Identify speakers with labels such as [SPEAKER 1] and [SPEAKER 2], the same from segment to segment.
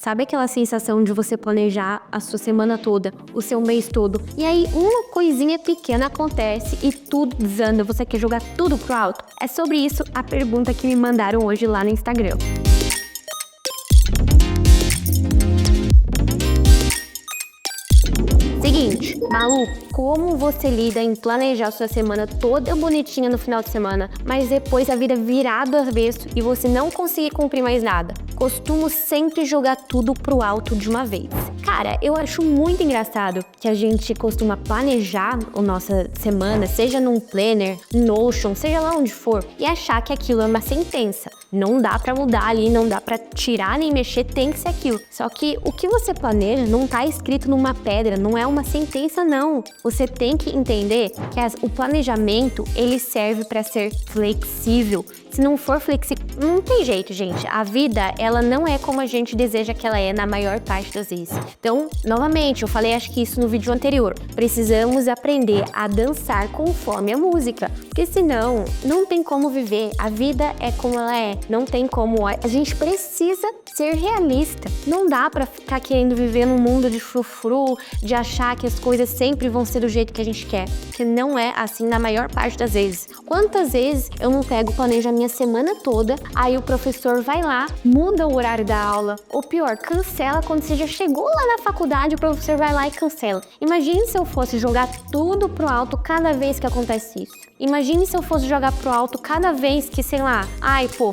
[SPEAKER 1] Sabe aquela sensação de você planejar a sua semana toda, o seu mês todo, e aí uma coisinha pequena acontece e tudo desanda, você quer jogar tudo pro alto? É sobre isso a pergunta que me mandaram hoje lá no Instagram. Seguinte, Malu, como você lida em planejar sua semana toda bonitinha no final de semana, mas depois a vida virar do avesso e você não conseguir cumprir mais nada? Costumo sempre jogar tudo pro alto de uma vez. Cara, eu acho muito engraçado que a gente costuma planejar a nossa semana, seja num planner, Notion, seja lá onde for, e achar que aquilo é uma sentença. Não dá pra mudar ali, não dá pra tirar nem mexer, tem que ser aquilo. Só que o que você planeja não tá escrito numa pedra, não é uma sentença não. Você tem que entender que o planejamento, ele serve pra ser flexível. Se não for flexível, não tem jeito, gente. A vida, ela não é como a gente deseja que ela é na maior parte das vezes. Então, novamente, eu falei acho que isso no vídeo anterior. Precisamos aprender a dançar conforme a música. Porque senão, não tem como viver. A vida é como ela é. Não tem como. A gente precisa ser realista. Não dá pra ficar querendo viver num mundo de frufru, de achar que as coisas sempre vão ser do jeito que a gente quer. Porque não é assim na maior parte das vezes. Quantas vezes eu não pego o planejamento semana toda, aí o professor vai lá, muda o horário da aula, ou pior, cancela quando você já chegou lá na faculdade, o professor vai lá e cancela. Imagine se eu fosse jogar tudo pro alto cada vez que acontece isso. Imagine se eu fosse jogar pro alto cada vez que, sei lá,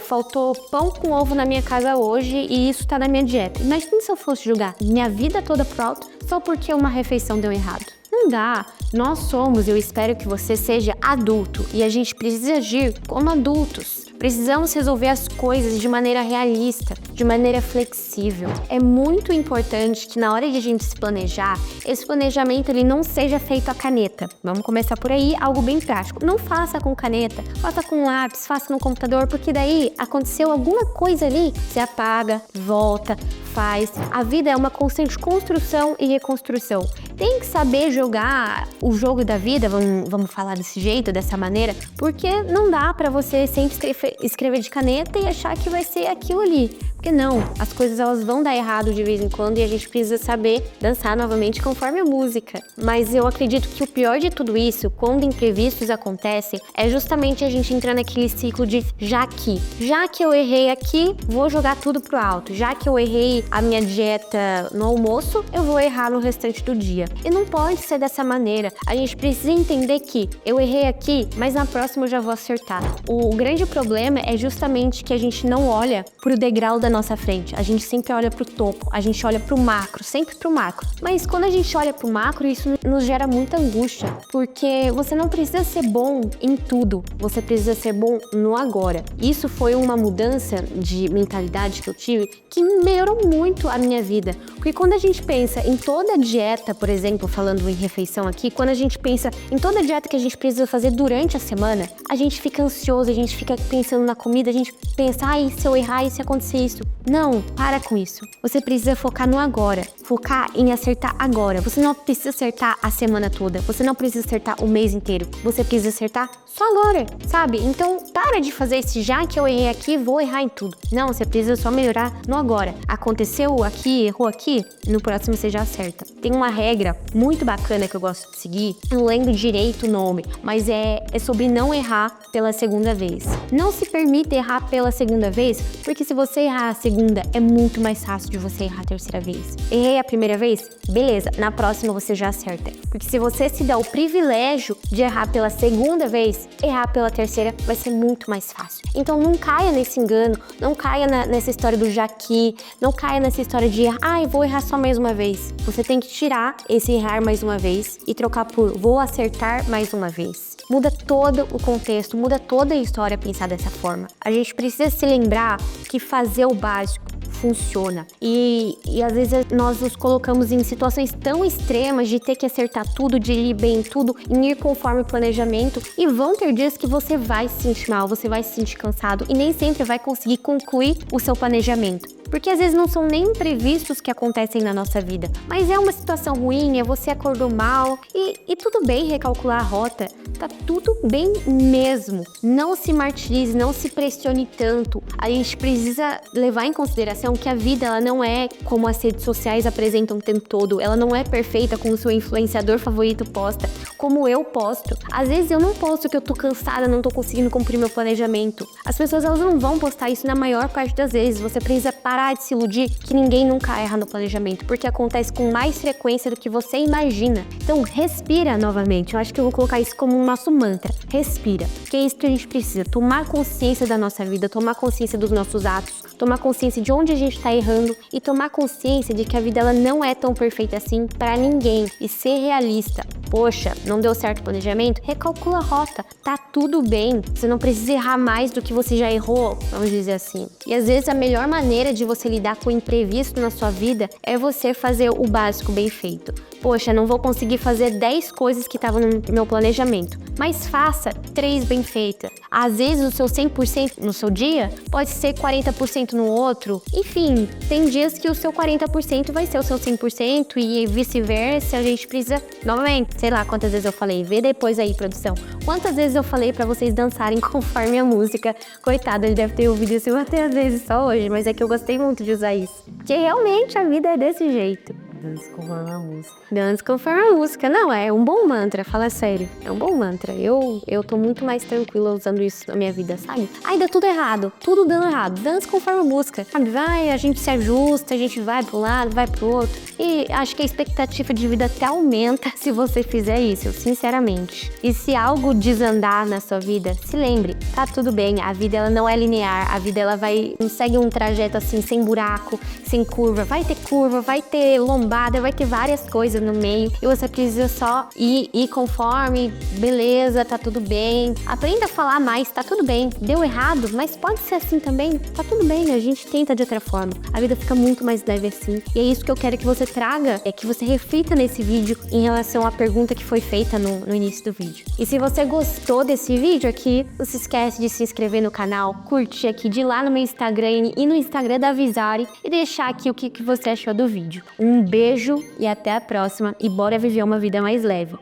[SPEAKER 1] faltou pão com ovo na minha casa hoje e isso tá na minha dieta. Imagine se eu fosse jogar minha vida toda pro alto só porque uma refeição deu errado. Não dá. Nós somos, eu espero que você seja adulto e a gente precisa agir como adultos. Precisamos resolver as coisas de maneira realista, de maneira flexível. É muito importante que na hora de a gente se planejar, esse planejamento ele não seja feito à caneta. Vamos começar por aí, algo bem prático. Não faça com caneta, faça com lápis, faça no computador, porque daí aconteceu alguma coisa ali, você apaga, volta, faz. A vida é uma constante construção e reconstrução. Tem que saber jogar o jogo da vida, vamos falar desse jeito, dessa maneira, porque não dá pra você sempre escrever de caneta e achar que vai ser aquilo ali. Porque não, as coisas elas vão dar errado de vez em quando e a gente precisa saber dançar novamente conforme a música. Mas eu acredito que o pior de tudo isso, quando imprevistos acontecem, é justamente a gente entrar naquele ciclo de já que eu errei aqui, vou jogar tudo pro alto. Já que eu errei a minha dieta no almoço, eu vou errar no restante do dia. E não pode ser dessa maneira. A gente precisa entender que eu errei aqui, mas na próxima eu já vou acertar. O grande problema é justamente que a gente não olha pro degrau da nossa frente. A gente sempre olha pro topo, a gente olha pro macro, sempre pro macro. Mas quando a gente olha pro macro, isso nos gera muita angústia, porque você não precisa ser bom em tudo, você precisa ser bom no agora. Isso foi uma mudança de mentalidade que eu tive que melhorou muito a minha vida. Porque quando a gente pensa em toda a dieta, por exemplo, falando em refeição aqui, quando a gente pensa em toda a dieta que a gente precisa fazer durante a semana, a gente fica ansioso, a gente fica pensando na comida, a gente pensa, se eu errar e se acontecer isso. Não, para com isso. Você precisa focar no agora, focar em acertar agora. Você não precisa acertar a semana toda, você não precisa acertar o mês inteiro, você precisa acertar só agora, sabe? Então, para de fazer esse já que eu errei aqui, vou errar em tudo. Não, você precisa só melhorar no agora. Aconteceu aqui, errou aqui, no próximo você já acerta. Tem uma regra muito bacana que eu gosto de seguir, não lembro direito o nome, mas é sobre não errar pela segunda vez. Não se permita errar pela segunda vez, porque se você errar a segunda, é muito mais fácil de você errar a terceira vez. Errei a primeira vez? Beleza, na próxima você já acerta. Porque se você se dá o privilégio de errar pela segunda vez, errar pela terceira vai ser muito mais fácil. Então não caia nesse engano, não caia nessa história do jaqui, não caia nessa história de eu vou errar só mais uma vez. Você tem que tirar esse errar mais uma vez e trocar por vou acertar mais uma vez. Muda todo o contexto, muda toda a história pensar dessa forma. A gente precisa se lembrar que fazer o básico funciona. E às vezes nós nos colocamos em situações tão extremas de ter que acertar tudo, de ir bem em tudo, em ir conforme o planejamento. E vão ter dias que você vai se sentir mal, você vai se sentir cansado e nem sempre vai conseguir concluir o seu planejamento. Porque às vezes não são nem imprevistos que acontecem na nossa vida, mas é uma situação ruim, você acordou mal e tudo bem recalcular a rota, tá tudo bem mesmo. Não se martirize, não se pressione tanto. A gente precisa levar em consideração noção que a vida, ela não é como as redes sociais apresentam o tempo todo. Ela não é perfeita como o seu influenciador favorito posta, como eu posto. Às vezes eu não posto que eu tô cansada, não tô conseguindo cumprir meu planejamento. As pessoas, elas não vão postar isso na maior parte das vezes. Você precisa parar de se iludir que ninguém nunca erra no planejamento, porque acontece com mais frequência do que você imagina. Então, respira novamente. Eu acho que eu vou colocar isso como um nosso mantra. Respira. Que é isso que a gente precisa. Tomar consciência da nossa vida, tomar consciência dos nossos atos, tomar consciência de onde a gente tá errando e tomar consciência de que a vida, ela não é tão perfeita assim para ninguém. E ser realista. Poxa, não deu certo o planejamento? Recalcula a rota. Tá tudo bem. Você não precisa errar mais do que você já errou, vamos dizer assim. E às vezes a melhor maneira de você lidar com o imprevisto na sua vida é você fazer o básico bem feito. Poxa, não vou conseguir fazer 10 coisas que estavam no meu planejamento, mas faça 3 bem feitas. Às vezes o seu 100% no seu dia pode ser 40% no outro. Enfim, tem dias que o seu 40% vai ser o seu 100% e vice-versa. A gente precisa, novamente, sei lá quantas vezes eu falei, vê depois aí, produção. Quantas vezes eu falei pra vocês dançarem conforme a música. Coitado, ele deve ter ouvido isso até às vezes só hoje, mas é que eu gostei muito de usar isso. Porque realmente a vida é desse jeito.
[SPEAKER 2] Dança conforme a música.
[SPEAKER 1] Dança conforme a música. Não, é um bom mantra, fala sério. É um bom mantra. Eu tô muito mais tranquila usando isso na minha vida, sabe? Ai, dá tudo errado. Tudo dando errado. Dança conforme a música. Sabe? Vai, a gente se ajusta, a gente vai pro lado, vai pro outro. E acho que a expectativa de vida até aumenta se você fizer isso, sinceramente. E se algo desandar na sua vida, se lembre, tá tudo bem. A vida, ela não é linear. A vida, ela não segue um trajeto assim, sem buraco, sem curva. Vai ter lombada, vai ter várias coisas no meio e você precisa só ir conforme, beleza, tá tudo bem. Aprenda a falar mais, tá tudo bem. Deu errado, mas pode ser assim também, tá tudo bem, a gente tenta de outra forma. A vida fica muito mais leve assim. E é isso que eu quero que você traga, é que você reflita nesse vídeo em relação à pergunta que foi feita no início do vídeo. E se você gostou desse vídeo aqui, não se esquece de se inscrever no canal, curtir aqui, de ir lá no meu Instagram e no Instagram da Visari e deixar aqui o que você achou do vídeo. Um beijo e até a próxima, e bora viver uma vida mais leve.